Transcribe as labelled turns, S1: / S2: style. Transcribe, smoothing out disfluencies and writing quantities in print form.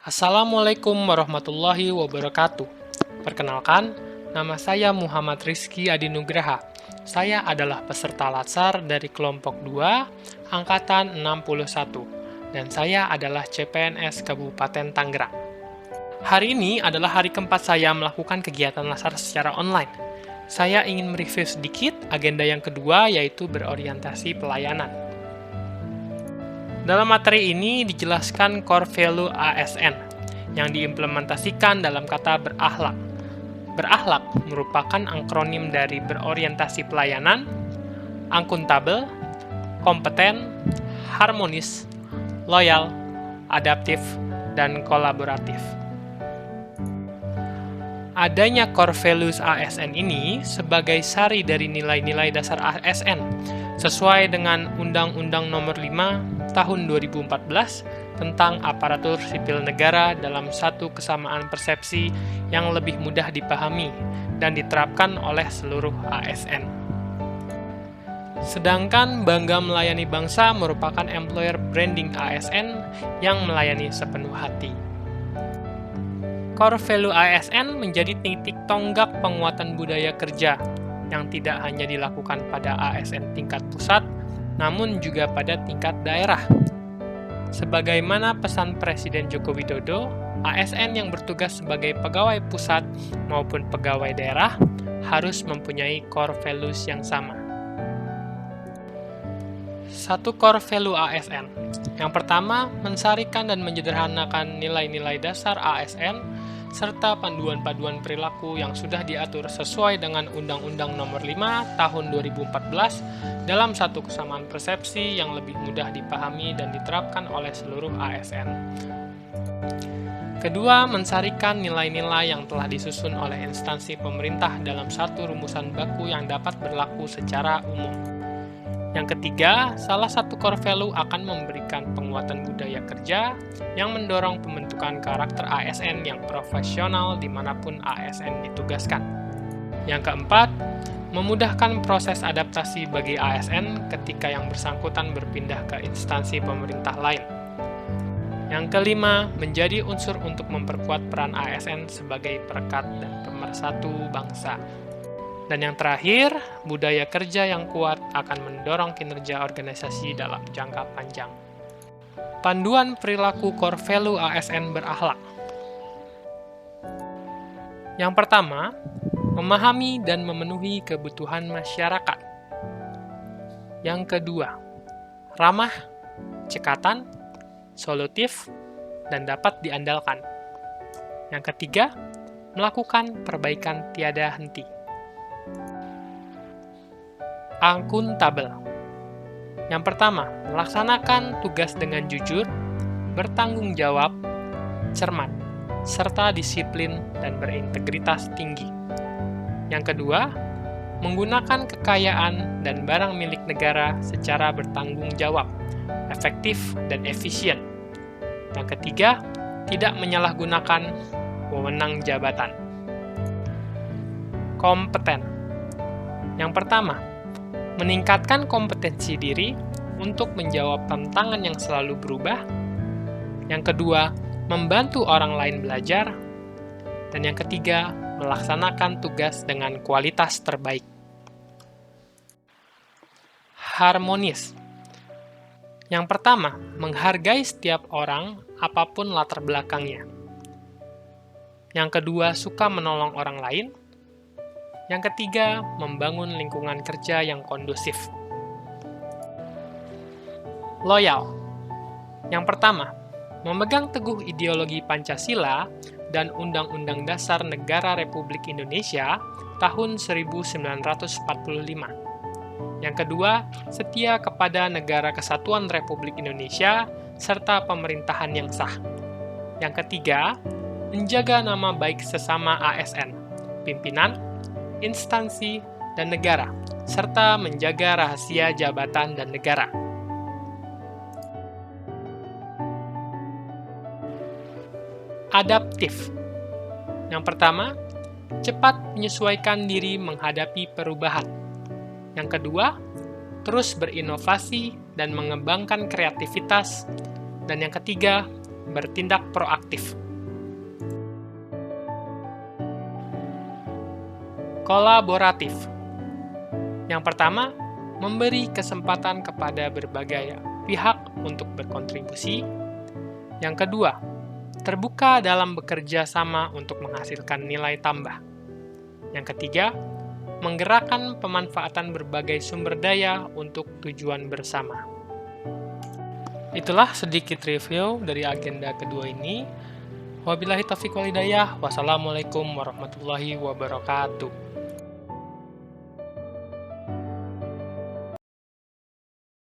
S1: Assalamualaikum warahmatullahi wabarakatuh. Perkenalkan, nama saya Muhammad Rizky Adinugraha. Saya adalah peserta Latsar dari kelompok 2, angkatan 61, dan saya adalah CPNS Kabupaten Tangerang. Hari ini adalah hari keempat saya melakukan kegiatan Latsar secara online. Saya ingin mereview sedikit agenda yang kedua, yaitu berorientasi pelayanan. Dalam materi ini dijelaskan core value ASN yang diimplementasikan dalam kata berakhlak. Berakhlak merupakan akronim dari berorientasi pelayanan, akuntabel, kompeten, harmonis, loyal, adaptif, dan kolaboratif. Adanya core values ASN ini sebagai sari dari nilai-nilai dasar ASN sesuai dengan Undang-Undang Nomor 5 Tahun 2014 tentang aparatur sipil negara dalam satu kesamaan persepsi yang lebih mudah dipahami dan diterapkan oleh seluruh ASN. Sedangkan Bangga Melayani Bangsa merupakan employer branding ASN yang melayani sepenuh hati. Core value ASN menjadi titik tonggak penguatan budaya kerja yang tidak hanya dilakukan pada ASN tingkat pusat, namun juga pada tingkat daerah. Sebagaimana pesan Presiden Joko Widodo, ASN yang bertugas sebagai pegawai pusat maupun pegawai daerah harus mempunyai core values yang sama. Satu core value ASN. Yang pertama, mensarikan dan menyederhanakan nilai-nilai dasar ASN serta panduan-panduan perilaku yang sudah diatur sesuai dengan Undang-Undang Nomor 5 Tahun 2014 dalam satu kesamaan persepsi yang lebih mudah dipahami dan diterapkan oleh seluruh ASN. Kedua, mensarikan nilai-nilai yang telah disusun oleh instansi pemerintah dalam satu rumusan baku yang dapat berlaku secara umum. Yang ketiga, salah satu core value akan memberikan penguatan budaya kerja yang mendorong pembentukan karakter ASN yang profesional dimanapun ASN ditugaskan. Yang keempat, memudahkan proses adaptasi bagi ASN ketika yang bersangkutan berpindah ke instansi pemerintah lain. Yang kelima, menjadi unsur untuk memperkuat peran ASN sebagai perekat dan pemersatu bangsa. Dan yang terakhir, budaya kerja yang kuat akan mendorong kinerja organisasi dalam jangka panjang. Panduan perilaku core value ASN berakhlak. Yang pertama, memahami dan memenuhi kebutuhan masyarakat. Yang kedua, ramah, cekatan, solutif, dan dapat diandalkan. Yang ketiga, melakukan perbaikan tiada henti. Akuntabel. Yang pertama, melaksanakan tugas dengan jujur, bertanggung jawab, cermat, serta disiplin dan berintegritas tinggi. Yang kedua, menggunakan kekayaan dan barang milik negara secara bertanggung jawab, efektif dan efisien. Yang ketiga, tidak menyalahgunakan wewenang jabatan. Kompeten. Yang pertama, meningkatkan kompetensi diri untuk menjawab tantangan yang selalu berubah. Yang kedua, membantu orang lain belajar. Dan yang ketiga, melaksanakan tugas dengan kualitas terbaik. Harmonis. Yang pertama, menghargai setiap orang apapun latar belakangnya. Yang kedua, suka menolong orang lain. Yang ketiga, membangun lingkungan kerja yang kondusif. Loyal. Yang pertama, memegang teguh ideologi Pancasila dan Undang-Undang Dasar Negara Republik Indonesia tahun 1945. Yang kedua, setia kepada Negara Kesatuan Republik Indonesia serta pemerintahan yang sah. Yang ketiga, menjaga nama baik sesama ASN, pimpinan, instansi, dan negara, serta menjaga rahasia jabatan dan negara. Adaptif. Yang pertama, cepat menyesuaikan diri menghadapi perubahan. Yang kedua, terus berinovasi dan mengembangkan kreativitas. Dan yang ketiga, bertindak proaktif. Kolaboratif. Yang pertama, memberi kesempatan kepada berbagai pihak untuk berkontribusi. Yang kedua, terbuka dalam bekerja sama untuk menghasilkan nilai tambah. Yang ketiga, menggerakkan pemanfaatan berbagai sumber daya untuk tujuan bersama. Itulah sedikit review dari agenda kedua ini. Wabillahi taufiq wal hidayah. Wassalamualaikum warahmatullahi wabarakatuh.